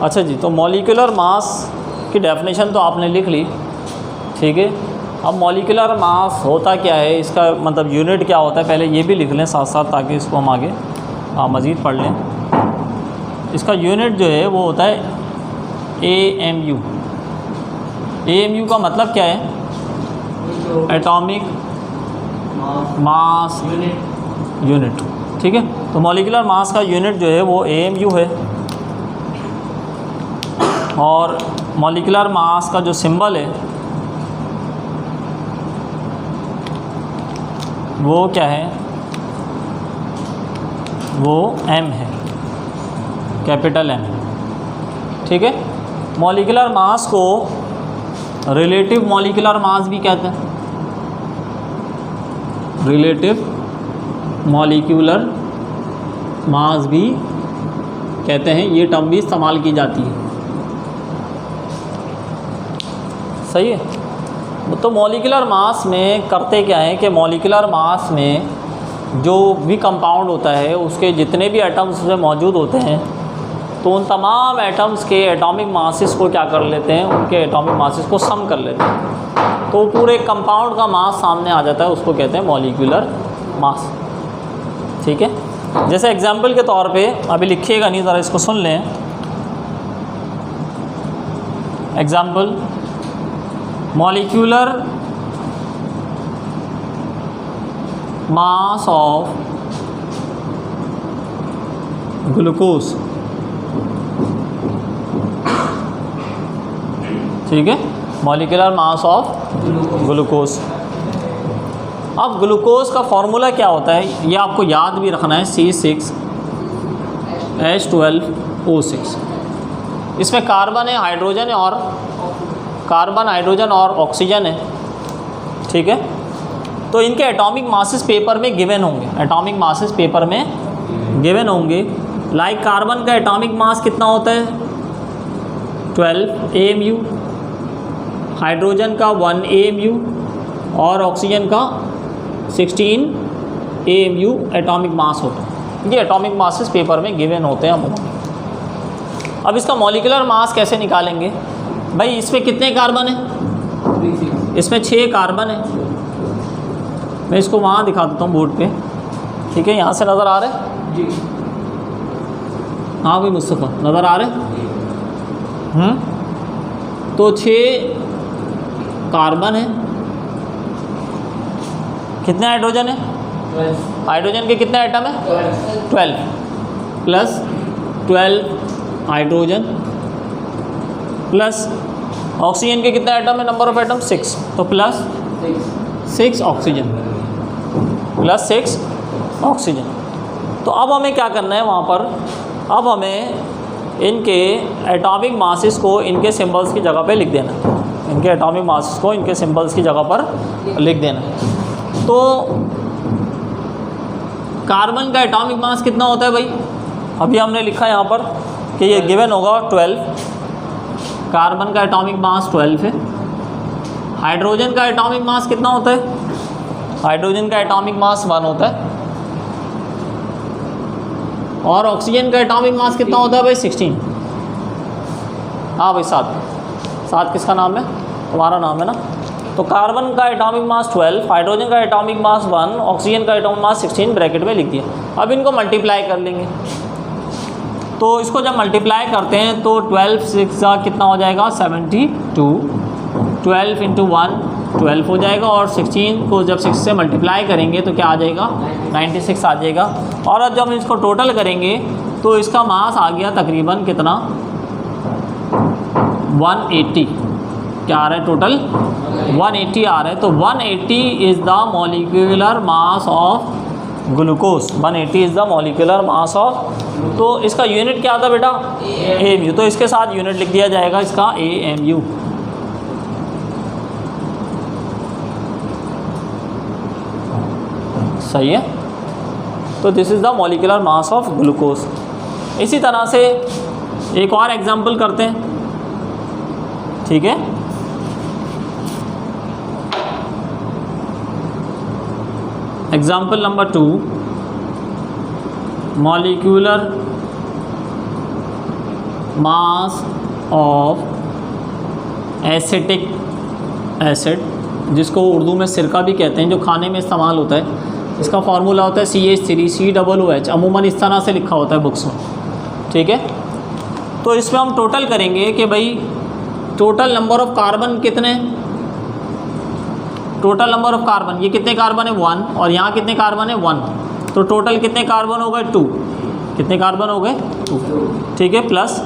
अच्छा जी, तो molecular mass की डेफिनेशन तो आपने लिख ली, ठीक है। अब मॉलिक्यूलर मास होता क्या है, इसका मतलब यूनिट क्या होता है, पहले ये भी लिख लें साथ साथ, ताकि इसको हम आगे मज़ीद पढ़ लें। इसका यूनिट जो है वो होता है AMU। AMU का मतलब क्या है? एटॉमिक मास यूनिट, ठीक है। तो मॉलिक्यूलर मास का यूनिट जो है वो AMU है। और मॉलिक्यूलर मास का जो सिंबल है वो क्या है? वो M है, कैपिटल M, ठीक है। मॉलिक्यूलर मास को रिलेटिव मॉलिक्यूलर मास भी कहते हैं, रिलेटिव मॉलिक्यूलर मास भी कहते हैं, ये टर्म भी इस्तेमाल की जाती है, सही है। तो मॉलिक्यूलर मास में करते क्या है कि मॉलिक्यूलर मास में जो भी कंपाउंड होता है उसके जितने भी एटम्स उसमें मौजूद होते हैं, तो उन तमाम एटम्स के एटॉमिक मासेस को क्या कर लेते हैं, उनके एटॉमिक मासेस को सम कर लेते हैं, तो पूरे कंपाउंड का मास सामने आ जाता है, उसको कहते हैं मॉलिक्यूलर मास, ठीक है। जैसे एग्जांपल के तौर पे, अभी लिखिएगा नहीं, ज़रा इसको सुन लें। Example, molecular mass of glucose, ठीक है, मॉलिक्यूलर मास ऑफ ग्लूकोज। अब ग्लूकोज का फॉर्मूला क्या होता है, ये आपको याद भी रखना है, C6H12O6। इसमें कार्बन है, हाइड्रोजन है, और कार्बन, हाइड्रोजन और ऑक्सीजन है, ठीक है। तो इनके एटॉमिक मासेस पेपर में गिवन होंगे, एटॉमिक मासेस पेपर में गिवन होंगे। लाइक कार्बन का एटॉमिक मास कितना होता है? 12 AMU, हाइड्रोजन का 1 AMU और ऑक्सीजन का 16 AMU एटॉमिक मास होता है। ये एटॉमिक मासेस पेपर में गिवन होते हैं हम। अब इसका मॉलिक्यूलर मास कैसे निकालेंगे भाई? इसमें कितने कार्बन हैं? इसमें 6 कार्बन है। मैं इसको वहाँ दिखा देता हूँ बोर्ड पे, ठीक है। यहाँ से नज़र आ रहा है जी? हाँ भाई मुस्तफ़ा, नज़र आ रहे हैं? तो 6 कार्बन है। कितने हाइड्रोजन है? 12। हाइड्रोजन के कितने आइटम है? 12 प्लस 12 हाइड्रोजन प्लस ऑक्सीजन के कितने आइटम है? नंबर ऑफ आइटम 6, तो प्लस 6 ऑक्सीजन, प्लस 6 ऑक्सीजन। तो अब हमें क्या करना है वहाँ पर? अब हमें इनके एटॉमिक मासेस को इनके सिंबल्स की जगह पे लिख देना, इनके एटॉमिक मासेस को इनके सिंबल्स की जगह पर लिख देना। तो कार्बन का एटॉमिक मास कितना होता है भाई? अभी हमने लिखा है यहाँ पर कि ये गिवन होगा 12। कार्बन का एटॉमिक मास 12 है। हाइड्रोजन का एटॉमिक मास कितना होता है? हाइड्रोजन का एटॉमिक मास 1 होता है। और ऑक्सीजन का एटॉमिक मास कितना होता है भाई? 16। हाँ भाई 7 किसका नाम है? तुम्हारा नाम है ना। तो कार्बन का एटॉमिक मास 12, हाइड्रोजन का एटॉमिक मास 1, ऑक्सीजन का एटॉमिक मास 16 ब्रैकेट में लिख दिया। अब इनको मल्टीप्लाई कर लेंगे। तो इसको जब मल्टीप्लाई करते हैं तो 12 6 का कितना हो जाएगा? 72। 12 × 1 12 हो जाएगा, और 16 को जब 6 से मल्टीप्लाई करेंगे तो क्या आ जाएगा? 96 आ जाएगा। और अब जब इसको टोटल करेंगे तो इसका मास आ गया तकरीबन कितना? 180। क्या आ रहा है? टोटल 180 आ रहा है। तो 180 is the molecular mass of glucose. 180 is the molecular mass of. तो इसका यूनिट क्या था बेटा? AMU। तो इसके साथ यूनिट लिख दिया जाएगा इसका AMU। सही है। तो this is the molecular mass of glucose. इसी तरह से एक और एग्जांपल करते हैं, ठीक है। Example number 2, molecular mass of acetic acid, जिसको उर्दू में सिरका भी कहते हैं, जो खाने में इस्तेमाल होता है, इसका फार्मूला होता है CH3COOH। अमूमन इस तरह से लिखा होता है बुक्स में, ठीक है। तो इसमें हम टोटल करेंगे कि भाई टोटल नंबर ऑफ कार्बन कितने, टोटल नंबर ऑफ कार्बन, ये कितने कार्बन है 1, और यहाँ कितने कार्बन है 1, तो टोटल कितने कार्बन हो गए 2, कितने कार्बन हो गए 2, ठीक है। प्लस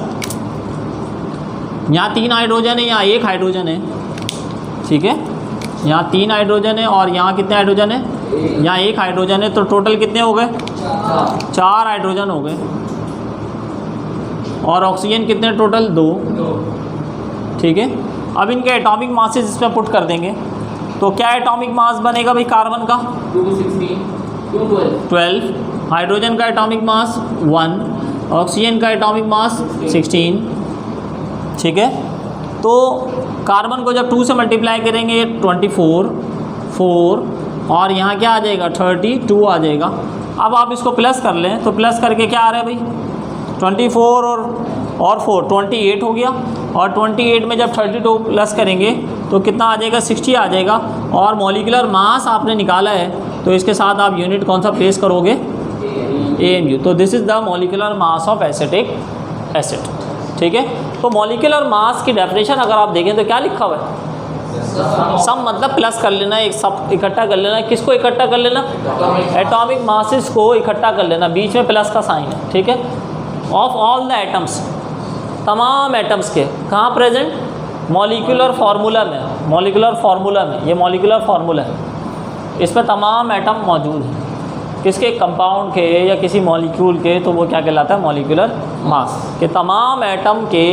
यहाँ 3 हाइड्रोजन है, यहाँ 1 हाइड्रोजन है, ठीक है। यहाँ 3 हाइड्रोजन है और यहाँ कितने हाइड्रोजन है, यहाँ 1 हाइड्रोजन है, तो टोटल कितने हो गए 4 हाइड्रोजन हो गए। और ऑक्सीजन कितने टोटल 2, ठीक है। अब इनके एटॉमिक मासेस इस पर पुट कर देंगे, तो क्या एटॉमिक मास बनेगा भाई कार्बन का 12, हाइड्रोजन का एटॉमिक मास 1, ऑक्सीजन का एटॉमिक मास 16, ठीक है। तो कार्बन को जब 2 से मल्टीप्लाई करेंगे 24, 4 और यहाँ क्या आ जाएगा 32 आ जाएगा। अब आप इसको प्लस कर लें, तो प्लस करके क्या आ रहा है भाई 24 और 4 28 हो गया, और 28 में जब 32 प्लस करेंगे तो कितना आ जाएगा 60 आ जाएगा। और मॉलिक्यूलर मास आपने निकाला है, तो इसके साथ आप यूनिट कौन सा प्लेस करोगे AMU। तो this is the molecular mass of acetic acid, ठीक है। तो मॉलिक्यूलर मास की डेफिनेशन अगर आप देखें तो क्या लिखा हुआ है, सम मतलब प्लस कर लेना, एक सब इकट्ठा कर लेना, किसको इकट्ठा कर लेना, एटॉमिक मासेस को इकट्ठा कर लेना, बीच में प्लस का साइन है, ठीक है। ऑफ ऑल द एटम्स, तमाम एटम्स के कहाँ प्रेजेंट, मॉलिक्यूलर फार्मूला में, मॉलिक्यूलर फार्मूला में, ये मॉलिक्यूलर फार्मूला है, इसमें तमाम एटम मौजूद हैं, किसके कंपाउंड के या किसी मॉलिक्यूल के, तो वो क्या कहलाता है मॉलिक्यूलर मास। के तमाम एटम के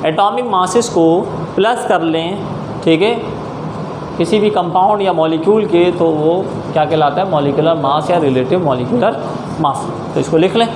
एटॉमिक मासेस को प्लस कर लें, ठीक है, किसी भी कंपाउंड या मॉलिक्यूल के, तो वो क्या कहलाता है मॉलिक्यूलर मास या रिलेटिव मॉलिक्यूलर मास। तो इसको लिख लें।